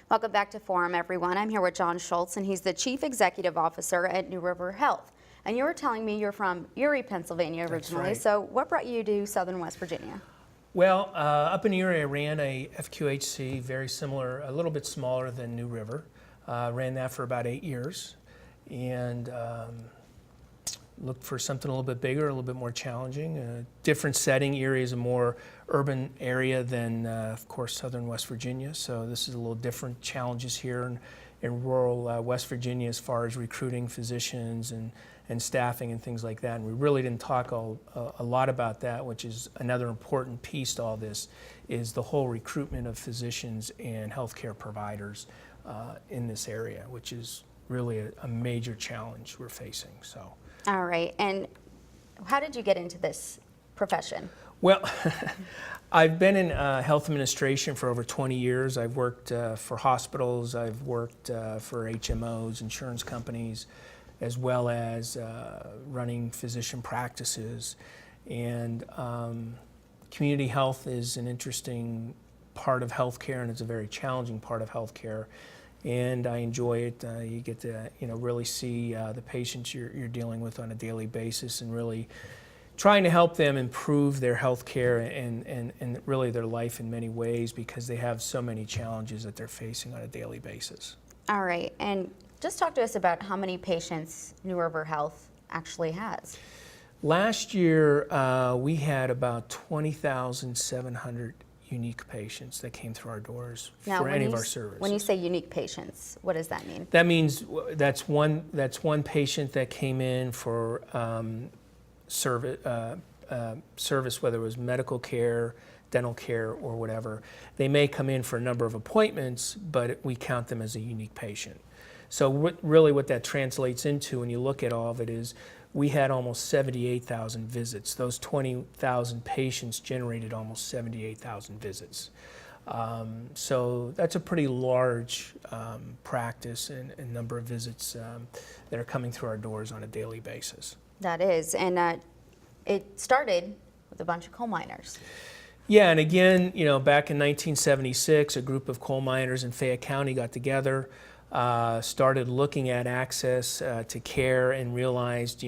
Welcome back to Forum, everyone. I'm here with John Schultz, and he's the Chief Executive Officer at New River Health. And you were telling me you're from Erie, Pennsylvania originally. That's right. So what brought you to Southern West Virginia? Well, up in Erie, I ran a FQHC, very similar, a little bit smaller than New River. Ran that for about 8 years, and looked for something a little bit bigger, a little bit more challenging. Different setting. Erie is a more urban area than, of course, Southern West Virginia. So this is a little different challenges here in rural West Virginia as far as recruiting physicians and staffing and things like that. And we really didn't talk a lot about that, which is another important piece to all this, is the whole recruitment of physicians and healthcare providers in this area, which is really a major challenge we're facing. So. All right. And how did you get into this profession? Well, I've been in health administration for over 20 years. I've worked for hospitals, I've worked for HMOs, insurance companies, as well as running physician practices. And community health is an interesting part of healthcare, and it's a very challenging part of healthcare. And I enjoy it. You get to really see the patients you're dealing with on a daily basis, and really trying to help them improve their health care and really their life in many ways, because they have so many challenges that they're facing on a daily basis. All right. And just talk to us about how many patients New River Health actually has. Last year, we had about 20,700 unique patients that came through our doors for any of our services. When you say unique patients, what does that mean? That means that's one patient that came in for service, whether it was medical care, dental care, or whatever. They may come in for a number of appointments, but we count them as a unique patient. So really what that translates into, when you look at all of it, is we had almost 78,000 visits. Those 20,000 patients generated almost 78,000 visits. So that's a pretty large practice and number of visits that are coming through our doors on a daily basis. That is, and it started with a bunch of coal miners. Yeah, and again, back in 1976, a group of coal miners in Fayette County got together, started looking at access to care, and realized,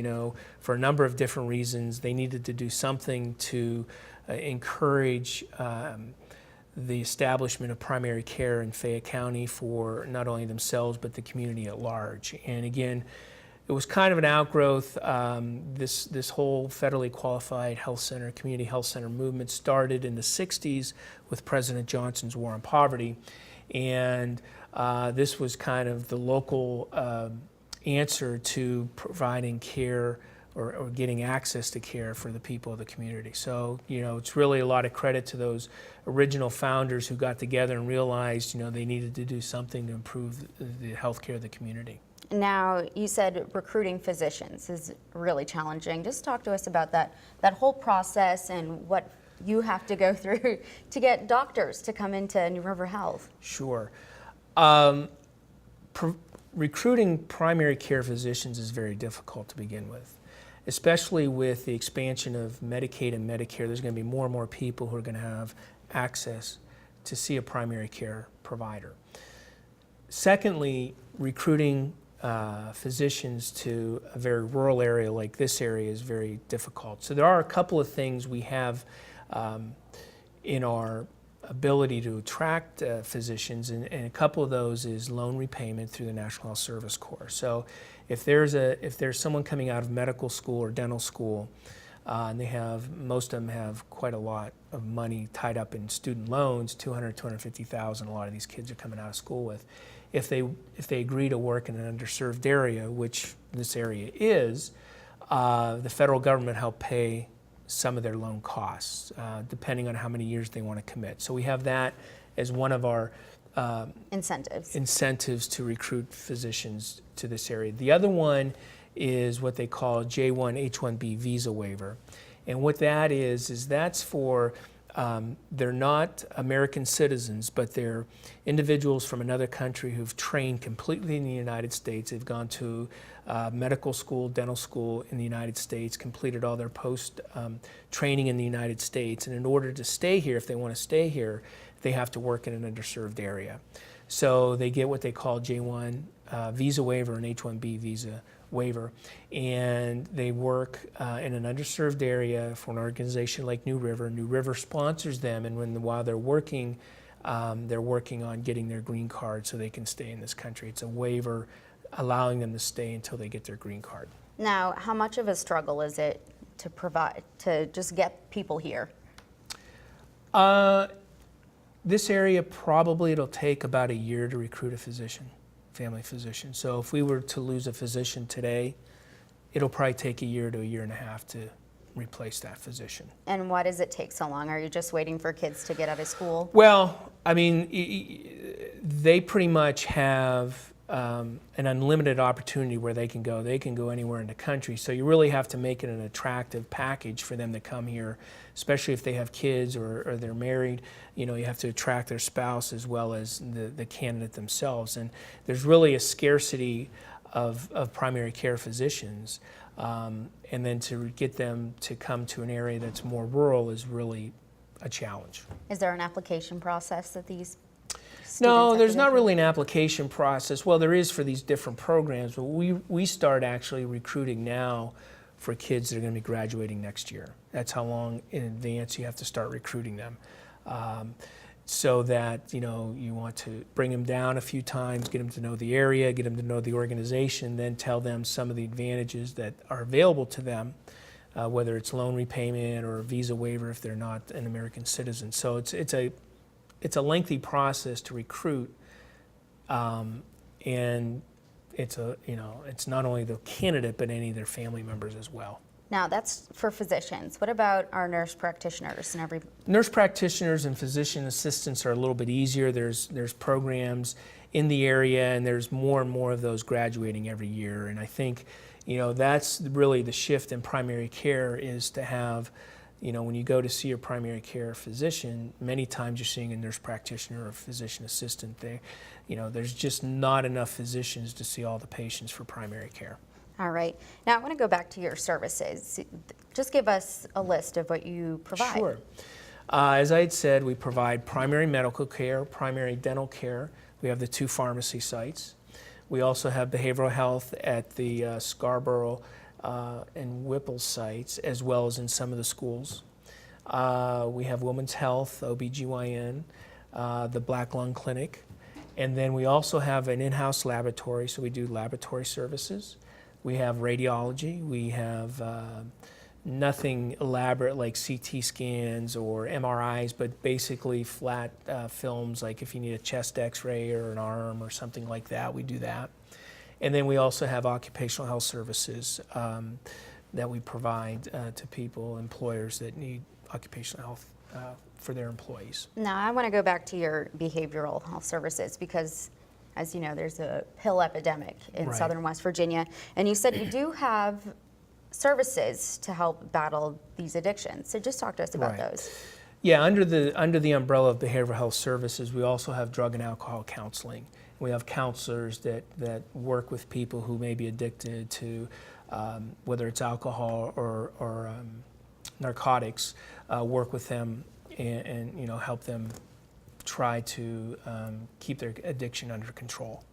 for a number of different reasons, they needed to do something to encourage the establishment of primary care in Fayette County for not only themselves but the community at large. And again, it was kind of an outgrowth. This whole federally qualified health center, community health center movement started in the 60s with President Johnson's War on Poverty. And this was kind of the local answer to providing care or getting access to care for the people of the community. So, it's really a lot of credit to those original founders who got together and realized, they needed to do something to improve the health care of the community. Now, you said recruiting physicians is really challenging. Just talk to us about that whole process and what you have to go through to get doctors to come into New River Health. Sure. Recruiting primary care physicians is very difficult to begin with, especially with the expansion of Medicaid and Medicare. There's going to be more and more people who are going to have access to see a primary care provider. Secondly, recruiting physicians to a very rural area like this area is very difficult. So there are a couple of things we have in our ability to attract physicians, and a couple of those is loan repayment through the National Health Service Corps. So if there's someone coming out of medical school or dental school, and most of them have quite a lot of money tied up in student loans, $250,000 a lot of these kids are coming out of school with. If they agree to work in an underserved area, which this area is, the federal government help pay some of their loan costs, depending on how many years they want to commit. So we have that as one of our incentives to recruit physicians to this area. The other one is what they call J1 H1B visa waiver. And what that is that's for, they're not American citizens, but they're individuals from another country who've trained completely in the United States. They've gone to medical school, dental school in the United States, completed all their post-training in the United States. And in order to stay here, if they want to stay here, they have to work in an underserved area. So they get what they call J1 visa waiver and H1B visa waiver, and they work in an underserved area for an organization like New River. New River sponsors them, and while they're working on getting their green card so they can stay in this country. It's a waiver allowing them to stay until they get their green card. Now, how much of a struggle is it to just get people here? This area, probably it'll take about a year to recruit a physician, family physician. So if we were to lose a physician today, it'll probably take a year to a year and a half to replace that physician. And why does it take so long? Are you just waiting for kids to get out of school? Well, I mean, they pretty much have an unlimited opportunity where they can go. They can go anywhere in the country. So you really have to make it an attractive package for them to come here, especially if they have kids or they're married. You know, you have to attract their spouse as well as the candidate themselves. And there's really a scarcity of primary care physicians. And then to get them to come to an area that's more rural is really a challenge. Is there an application process that these students No, have there's to go not through? really an application process. Well, there is for these different programs, but we start actually recruiting now for kids that are going to be graduating next year. That's how long in advance you have to start recruiting them. So that, you know, you want to bring them down a few times, get them to know the area, get them to know the organization, then tell them some of the advantages that are available to them, whether it's loan repayment or a visa waiver if they're not an American citizen. So it's a lengthy process to recruit, and it's not only the candidate but any of their family members as well. Now, that's for physicians. What about our nurse practitioners and every? Nurse practitioners and physician assistants are a little bit easier. There's programs in the area, and there's more and more of those graduating every year. And I think, you know, that's really the shift in primary care is to have, you know, when you go to see your primary care physician, many times you're seeing a nurse practitioner or a physician assistant there. You know, there's just not enough physicians to see all the patients for primary care. All right. Now, I want to go back to your services. Just give us a list of what you provide. Sure. As I had said, we provide primary medical care, primary dental care. We have the 2 pharmacy sites. We also have behavioral health at the Scarborough and Whipple sites, as well as in some of the schools. We have women's health, OBGYN, the Black Lung Clinic, and then we also have an in-house laboratory, so we do laboratory services. We have radiology. We have nothing elaborate like CT scans or MRIs, but basically flat films, like if you need a chest x-ray or an arm or something like that, we do that. And then we also have occupational health services that we provide to people, employers that need occupational health for their employees. Now, I want to go back to your behavioral health services because, as you know, there's a pill epidemic in Right. southern West Virginia, and you said you do have services to help battle these addictions. So just talk to us about Right. those. Yeah, under the umbrella of behavioral health services, we also have drug and alcohol counseling. We have counselors that work with people who may be addicted to whether it's alcohol or narcotics, work with them and you know, help them try to keep their addiction under control.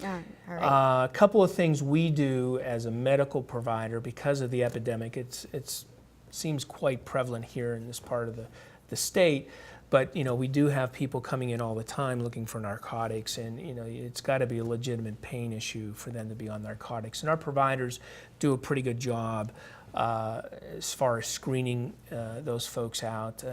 All right. A couple of things we do as a medical provider because of the epidemic. It seems quite prevalent here in this part of the state, but you know, we do have people coming in all the time looking for narcotics, and you know, it's got to be a legitimate pain issue for them to be on narcotics. And our providers do a pretty good job as far as screening those folks out.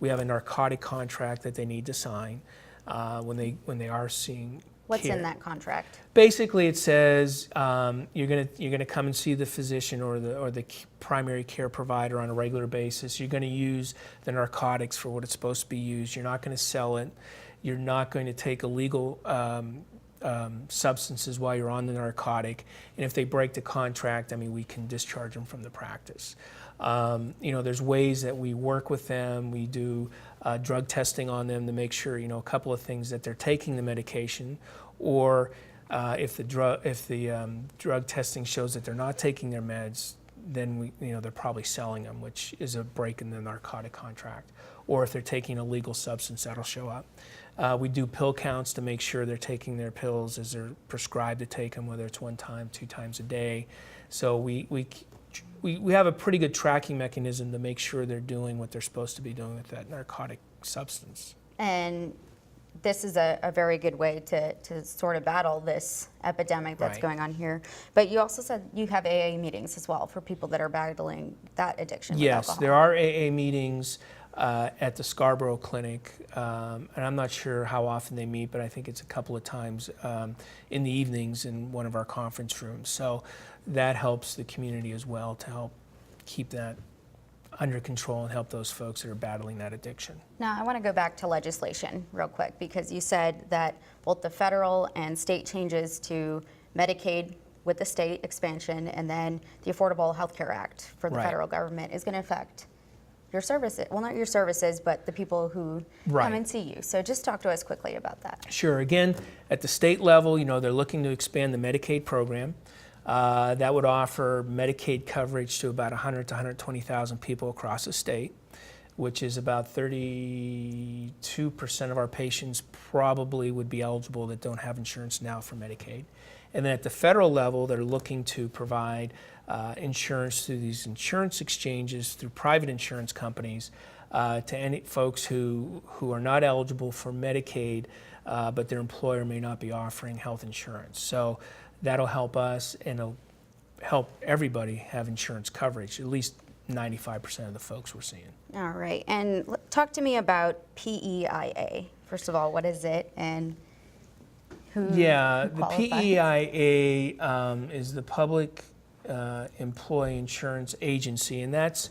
We have a narcotic contract that they need to sign when they are seeing What's care. in that contract? Basically, it says you're gonna come and see the physician or the primary care provider on a regular basis. You're going to use the narcotics for what it's supposed to be used. You're not going to sell it. You're not going to take illegal substances while you're on the narcotic. And if they break the contract, I mean, we can discharge them from the practice. You know, there's ways that we work with them. We do drug testing on them to make sure, you know, a couple of things, that they're taking the medication, or if the drug testing shows that they're not taking their meds, then they're probably selling them, which is a break in the narcotic contract. Or if they're taking a legal substance, that'll show up. We do pill counts to make sure they're taking their pills as they're prescribed to take them, whether it's 1 time, 2 times a day. So we have a pretty good tracking mechanism to make sure they're doing what they're supposed to be doing with that narcotic substance. And this is a very good way to sort of battle this epidemic that's Right. going on here. But you also said you have AA meetings as well for people that are battling that addiction with Yes, alcohol. there are AA meetings at the Scarborough Clinic, and I'm not sure how often they meet, but I think it's a couple of times in the evenings in one of our conference rooms. So that helps the community as well to help keep that under control and help those folks that are battling that addiction. Now, I want to go back to legislation real quick, because you said that both the federal and state changes to Medicaid with the state expansion and then the Affordable Health Care Act for the Right. federal government is going to affect your services. Well, not your services, but the people who Right. come and see you. So just talk to us quickly about that. Sure. Again, at the state level, they're looking to expand the Medicaid program. That would offer Medicaid coverage to about 100 to 120,000 people across the state, which is about 32% of our patients probably would be eligible that don't have insurance now for Medicaid. And then at the federal level, they're looking to provide insurance through these insurance exchanges, through private insurance companies, to any folks who are not eligible for Medicaid, but their employer may not be offering health insurance. So that'll help us, and it'll help everybody have insurance coverage, at least 95% of the folks we're seeing. All right. And talk to me about PEIA. First of all, what is it and who Yeah, the qualifies? PEIA is the Public Employee Insurance Agency, and that's,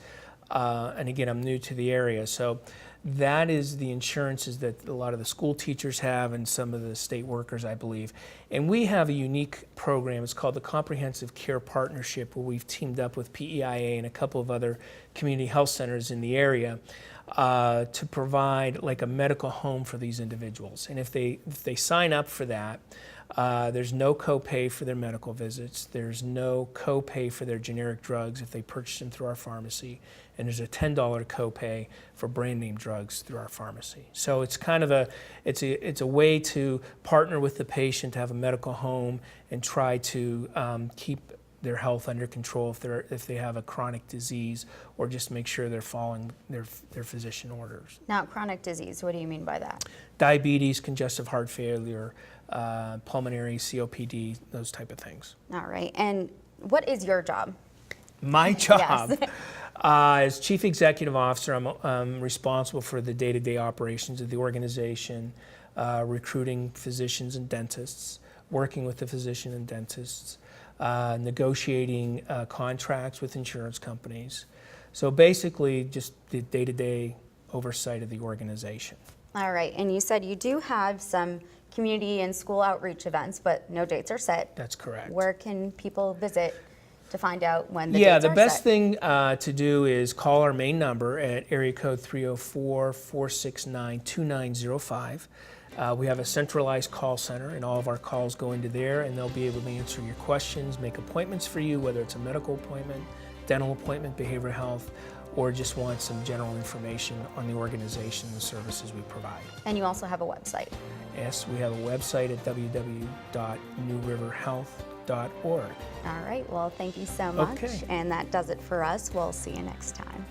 and again, I'm new to the area, so that is the insurances that a lot of the school teachers have and some of the state workers, I believe. And we have a unique program. It's called the Comprehensive Care Partnership, where we've teamed up with PEIA and a couple of other community health centers in the area to provide like a medical home for these individuals. And if they sign up for that, there's no copay for their medical visits. There's no copay for their generic drugs if they purchase them through our pharmacy. And there's a $10 copay for brand name drugs through our pharmacy. So it's kind of it's a way to partner with the patient to have a medical home and try to keep their health under control if they have a chronic disease, or just make sure they're following their physician orders. Now, chronic disease, what do you mean by that? Diabetes, congestive heart failure, pulmonary, COPD, those type of things. All right. And what is your job? My job, Yes. as Chief Executive Officer, I'm responsible for the day-to-day operations of the organization, recruiting physicians and dentists, working with the physician and dentists, negotiating contracts with insurance companies. So basically, just the day-to-day oversight of the organization. All right. And you said you do have some community and school outreach events, but no dates are set. That's correct. Where can people visit to find out when the Yeah, dates the are best set? thing to do is call our main number at area code 304-469-2905. We have a centralized call center, and all of our calls go into there, and they'll be able to answer your questions, make appointments for you, whether it's a medical appointment, dental appointment, behavioral health, or just want some general information on the organization and the services we provide. And you also have a website. Yes, we have a website at www.newriverhealth.org. All right. Well, thank you so much. Okay. And that does it for us. We'll see you next time.